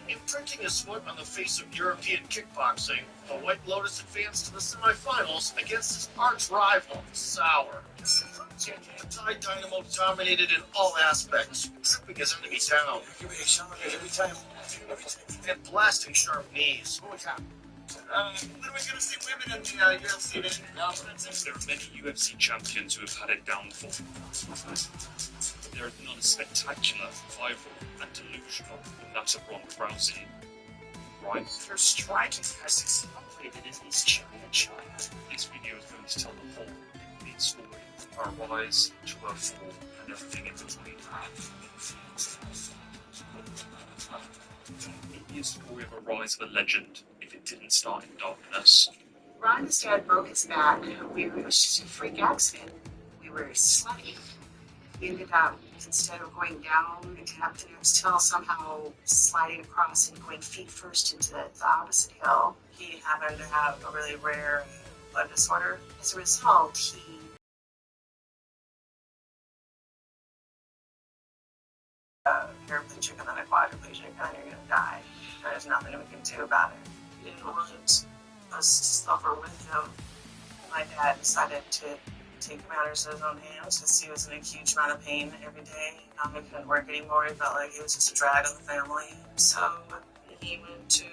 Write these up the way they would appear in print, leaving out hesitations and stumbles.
Imprinting his foot on the face of European kickboxing, the White Lotus advanced to the semifinals against his arch rival, Sauer. Thai Dynamo dominated in all aspects, tripping his enemy down. Every time. And blasting sharp knees. When are we going to see women in the UFC? There are many UFC champions who have had it down before. There is none as spectacular, viral, and delusional than that of Ron Rousey. Right? Your striking has accelerated in his China. This video is going to tell the whole complete story of her rise to her fall and everything in between. It is the story of a rise of a legend if it didn't start in darkness. Ron's dad broke his back. It was just a freak accident. We were sledding. We ended up, instead of going down and up the next hill, somehow sliding across and going feet first into the opposite hill. He happened to have a really rare blood disorder. As a result, he paraplegic and then a quadriplegic, and you're going to die. There's nothing we can do about it. He didn't want us to suffer with him. My dad decided to take matters in his own hands because he was in a huge amount of pain every day. He couldn't work anymore. He felt like he was just a drag on the family. So he went to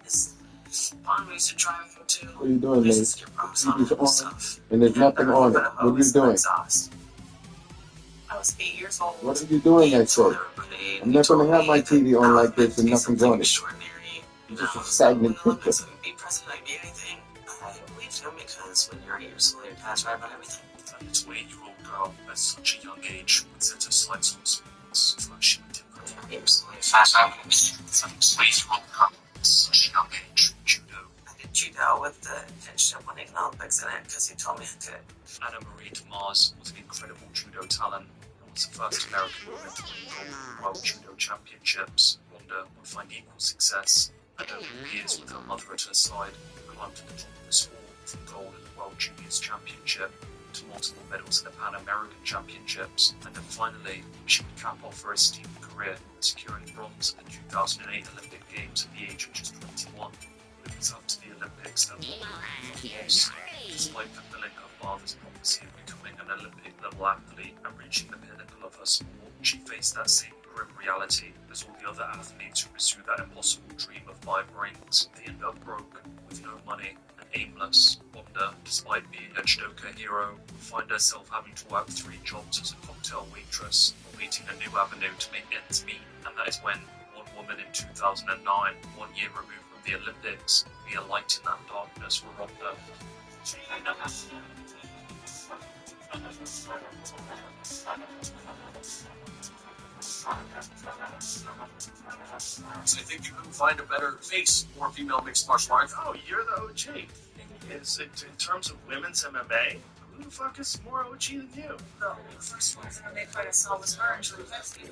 his farm. We used to drive him to. What are you doing, Nate? Stuff. And there's nothing on it. What are you doing? I was 8 years old. What are you doing, I said? I'm not going to have my TV on like this and nothing's on it. It's just a stagnant picture. Be president, I'd be anything. I believed him because when you're 8 years old, you're passionate about everything. A little 8-year-old girl at such a young age would set her sights on sports, flashing different. A 8-year-old girl at such a young age, judo. I did judo with the intention of winning the Olympics in it because he told me I could. Anna Marie Demars was an incredible judo talent and was the first American woman to win gold at the World Judo Championships. Wanda would find equal success, and over the years with her mother at her side, climbed to the top of the sport from gold at the World Juniors Championship to multiple medals at the Pan American Championships, and then finally, she would cap off her esteemed career, securing bronze at the 2008 Olympic Games at the age of just 21. It was up to the Olympics that Wanda was, despite fulfilling her father's prophecy of becoming an Olympic-level athlete and reaching the pinnacle of her sport. She faced that same grim reality as all the other athletes who pursue that impossible dream of 5 rings. They end up broke, with no money, and aimless. Wanda, despite being a judoka hero, would find herself having to work 3 jobs as a cocktail waitress, awaiting a new avenue to make ends meet. And that is when one woman in 2009, 1 year removed from the Olympics, would be a light in that darkness for Wanda. I think you couldn't find a better face for female mixed martial arts. Oh, you're the OG. Is it in terms of women's MMA? Who the fuck is more OG than you? The first women's MMA fight I saw was her and Julie Pesky.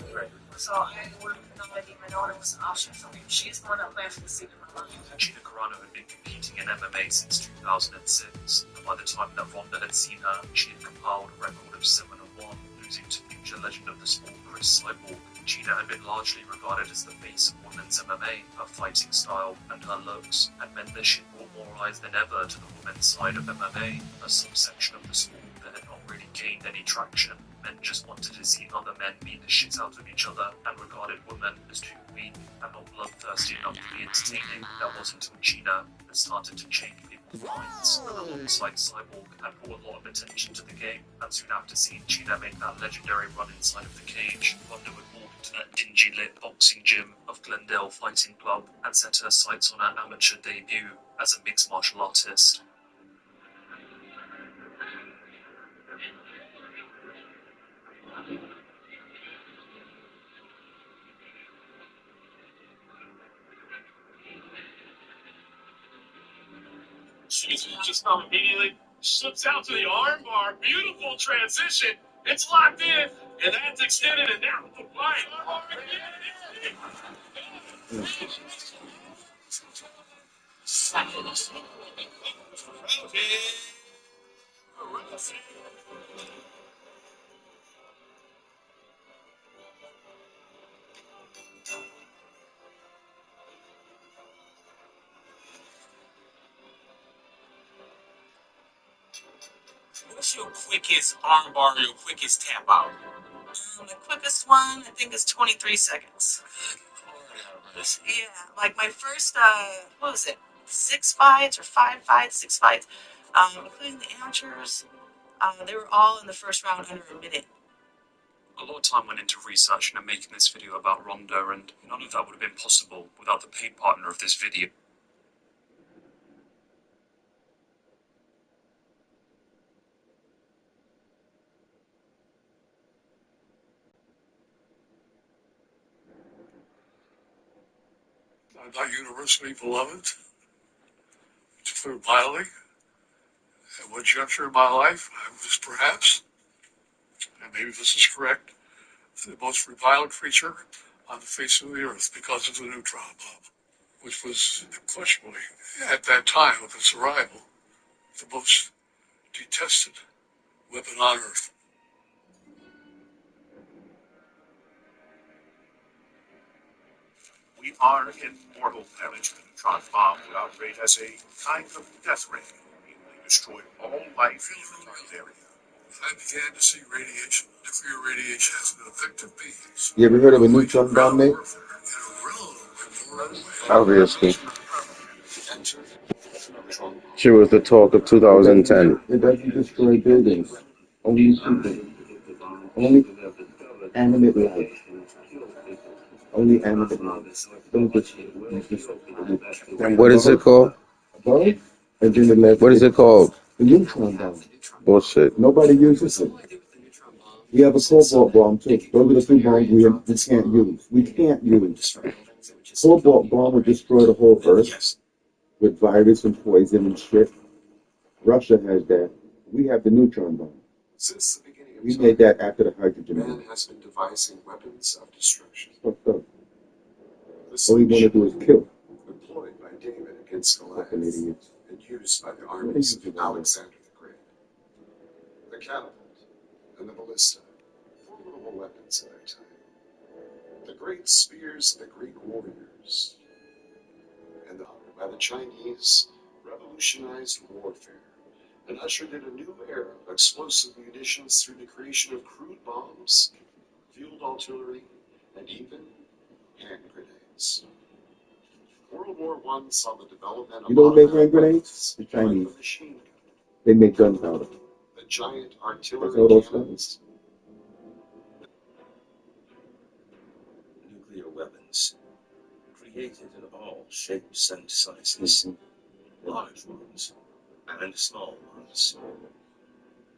So I would have no idea my daughter was an option for me. She's the one that planned for the seat of my life. Gina Carano had been competing in MMA since 2006, and by the time that Ronda had seen her, she had compiled a record of 7-1, losing to future legend of the sport Chris Cyborg. Gina had been largely regarded as the face of women's MMA. Her fighting style and her looks had meant that she brought more eyes than ever to the women's side of MMA, a subsection of the sport that had not really gained any traction. Men just wanted to see other men beat the shit out of each other and regarded women as too weak and not bloodthirsty enough to be entertaining. That wasn't until Gina had started to change people's minds, and alongside Cyborg had brought a lot of attention to the game, and soon after seeing Gina make that legendary run inside of the cage, Ronda would walk into that dingy lit boxing gym of Glendale Fighting Club and set her sights on her amateur debut as a mixed martial artist. She just immediately slips out to the armbar. Beautiful transition. It's locked in, and that's extended, and now the right. What's your quickest armbar, your quickest tap out? The quickest one, I think, is 23 seconds. Yeah, like my first, what was it, 6 fights or 5 fights, 6 fights, including the amateurs, they were all in the first round under a minute. A lot of time went into researching and making this video about Ronda, and none of that would have been possible without the paid partner of this video. I'm not universally beloved, to put it mildly. At one juncture in my life, I was perhaps, and maybe this is correct, the most reviled creature on the face of the earth because of the neutron bomb, which was unquestionably, at that time of its arrival, the most detested weapon on earth. We are immortal, damage the neutron bomb will operate as a kind of death ray, immediately destroying all life in the target area. I began to see radiation, nuclear radiation, as an effective means. You ever heard of a neutron bomb, Nate? Obviously. She was the talk of 2010. It doesn't destroy buildings. Only people. Only animate life. Only animate life. Don't destroy. And what is it called? Bomb? And then the left. What is it called? The neutron bomb. Bullshit. Nobody uses it. We have a cobalt bomb too. Those are the two bombs we can't use. We can't use. Cobalt bomb would destroy the whole earth with virus and poison and shit. Russia has that. We have the neutron bomb. Since the beginning of We time, made that after the hydrogen man bomb. has been devising weapons of destruction. Fucked up. The All we want to do is kill. employed by David against Goliath Fucking idiots. and used by the armies of Alexander the Great. The catapult and the ballista, formidable weapons of their time. The great spears of the Greek warriors, and by the Chinese, revolutionized warfare and ushered in a new era of explosive munitions through the creation of crude bombs, field artillery, and even hand grenades. World War I saw the development of You don't make hand modern grenades? The like Chinese. the machine gun, They make gunpowder. the giant That's all artillery those cannons, Nuclear weapons, created in all shapes and sizes, large ones and small ones.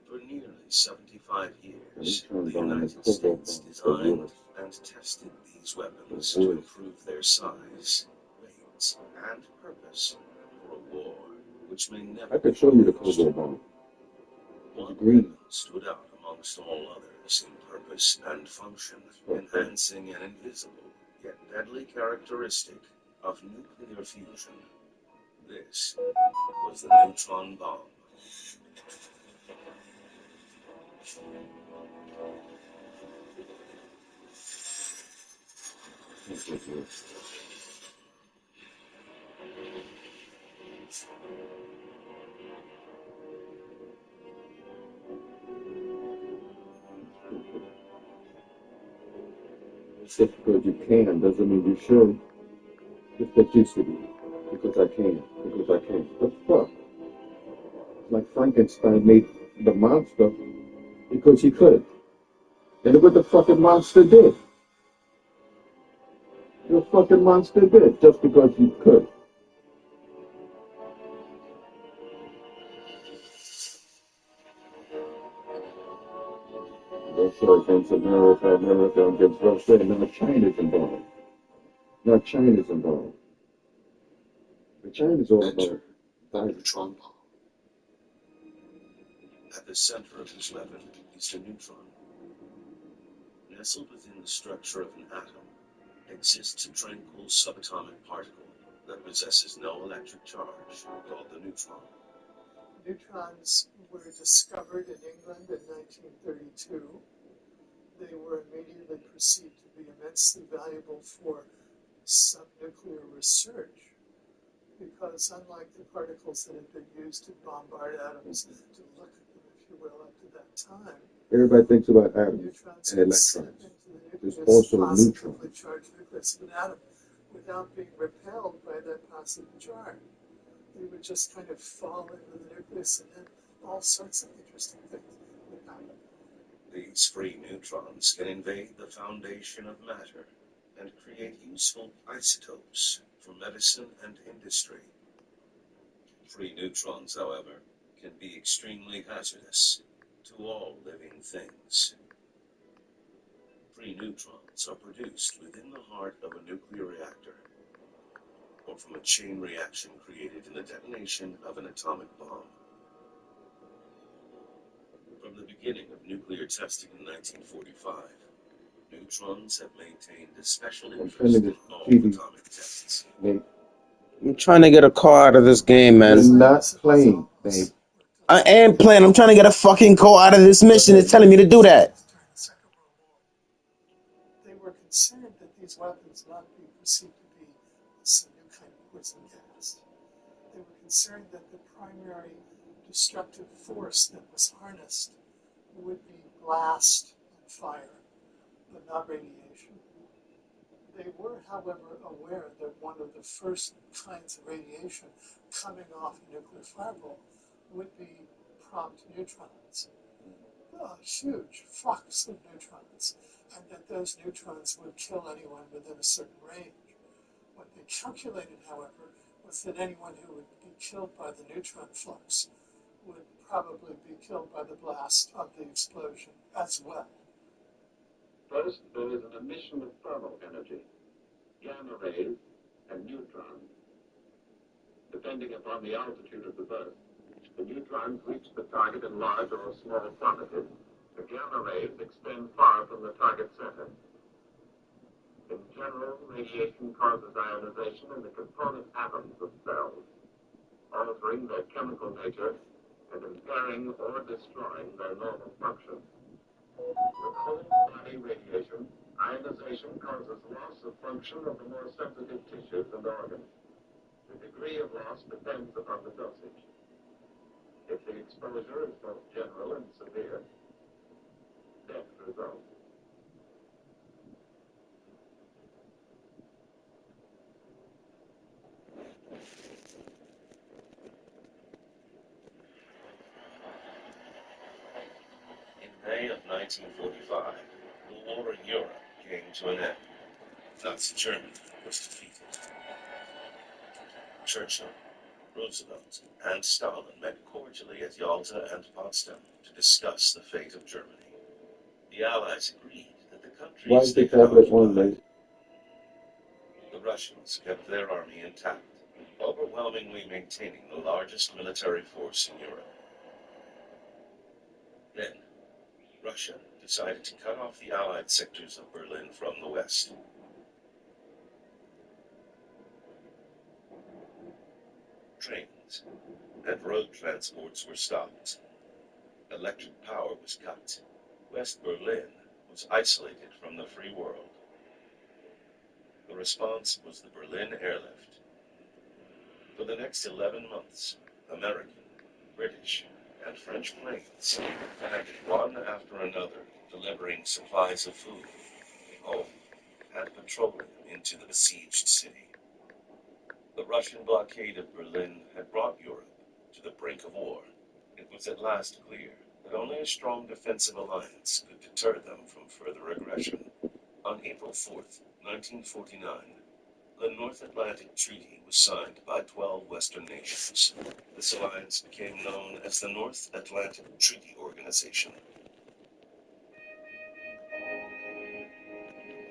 For nearly 75 years, the United States designed and tested these weapons to improve their size, weight, and purpose for a war which may never. I could show you the cobalt bomb. One green. weapon stood out amongst all others in purpose and function, enhancing an invisible yet deadly characteristic of nuclear fusion. This was the neutron bomb. Just because you can doesn't mean you should. Just that you should. Because I can. Because I can. The fuck? Like Frankenstein made the monster because he could. And look what the fucking monster did. The fucking monster did just because he could. Russia against America, America against Russia, and now China's involved. Now China's involved. But China's all about enter the virus. neutron bomb. At the center of this weapon is the neutron. Nestled within the structure of an atom exists a tranquil subatomic particle that possesses no electric charge, called the neutron. Neutrons were discovered in England in 1932. They were immediately perceived to be immensely valuable for subnuclear research because unlike the particles that had been used to bombard atoms, to look at them, if you will up to that time. Everybody thinks about atoms Neutrons and would slip electrons. into the There's nucleus, also positively neutrons. charged nucleus of an atom, without being repelled by that positive charge. They would just kind of fall into the nucleus, and then all sorts of interesting things would happen. These free neutrons can invade the foundation of matter and create useful isotopes for medicine and industry. Free neutrons, however, can be extremely hazardous to all living things. Free neutrons are produced within the heart of a nuclear reactor, or from a chain reaction created in the detonation of an atomic bomb. From the beginning of nuclear testing in 1945, neutrons have maintained a special interest in all atomic tests. I'm trying to get a call out of this game, You're man. not playing, babe. I am playing. I'm trying to get a fucking call out of this mission. It's telling me to do that. During the Second World War, they were concerned that these weapons not be perceived to be some new kind of poison gas. They were concerned that the primary destructive force that was harnessed would be blast and fire, but not radiation. They were, however, aware that one of the first kinds of radiation coming off a nuclear fireball would be prompt neutrons. Huge flux of neutrons, and that those neutrons would kill anyone within a certain range. What they calculated, however, was that anyone who would be killed by the neutron flux would probably be killed by the blast of the explosion as well. First, there is an emission of thermal energy, gamma rays, and neutrons. Depending upon the altitude of the burst, the neutrons reach the target in large or small quantities. The gamma rays extend far from the target center. In general, radiation causes ionization in the component atoms of cells, altering their chemical nature and impairing or destroying their normal function. With whole body radiation, ionization causes loss of function of the more sensitive tissues and organs. The degree of loss depends upon the dosage. If the exposure is both general and severe, death results. In May of 1945, the war in Europe came to an end. Nazi Germany was defeated. Churchill, Roosevelt, and Stalin met cordially at Yalta and Potsdam to discuss the fate of Germany. The Allies agreed that the Why countries is they the had tablet on, occupied, mate? the Russians kept their army intact, overwhelmingly maintaining the largest military force in Europe. Then, Russia decided to cut off the Allied sectors of Berlin from the west. Trains and road transports were stopped. Electric power was cut. West Berlin was isolated from the free world. The response was the Berlin airlift. For the next 11 months, American, British, and French planes landed one after another, delivering supplies of food, coal, and petroleum into the besieged city. The Russian blockade of Berlin had brought Europe to the brink of war. It was at last clear that only a strong defensive alliance could deter them from further aggression. On April 4th, 1949, the North Atlantic Treaty was signed by 12 Western nations. This alliance became known as the North Atlantic Treaty Organization.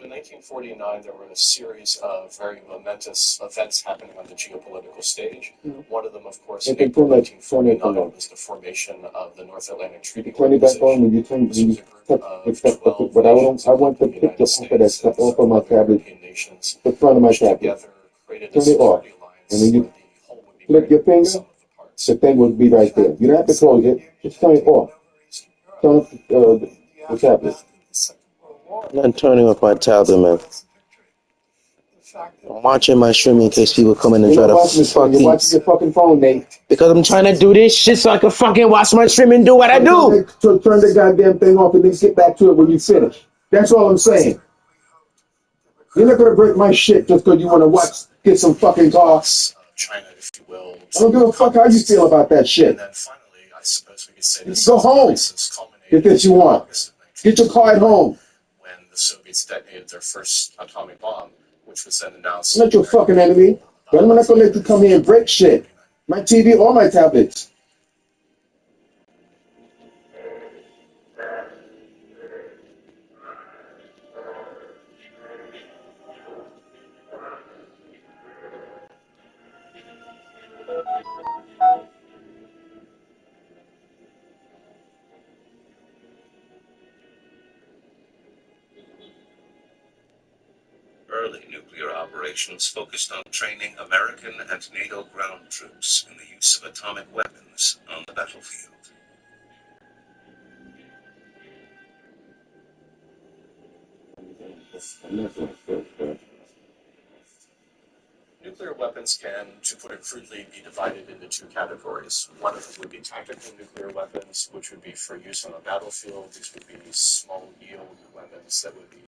In 1949, there were a series of very momentous events happening on the geopolitical stage. One of them, of course, in April 1949 was the formation of the North Atlantic Treaty Organization. This was a group of 12 nations, including the United States and several other European nations, which together created a security alliance where the whole would be greater than the sum of the parts. The thing would be right there. You don't have to close it. Just turn it off. Turn off the tablet. I'm not turning off my tablet, man. fact that I'm watching my stream in case people come in and You're try not to watching this phone. You're watching fucking. your fucking phone, Nate. Because I'm trying to do this shit so I can fucking watch my stream and do what I do. So turn the goddamn thing off and then get back to it when you finish. That's all I'm saying. You're not gonna break my shit just because you want to watch, get some fucking talks. China, if you will. I don't give a fuck how you feel about that shit. And then finally, I suppose we could say You this can go home. Get this you want. Get your car at home. When the Soviets detonated their first atomic bomb, which was then announced. I'm not your fucking enemy. But I'm not gonna let you come here and break shit. My TV or my tablets. Early nuclear operations focused on training American and NATO ground troops in the use of atomic weapons on the battlefield. Nuclear weapons can, to put it crudely, be divided into two categories. One of them would be tactical nuclear weapons, which would be for use on a battlefield. These would be small yield weapons that would be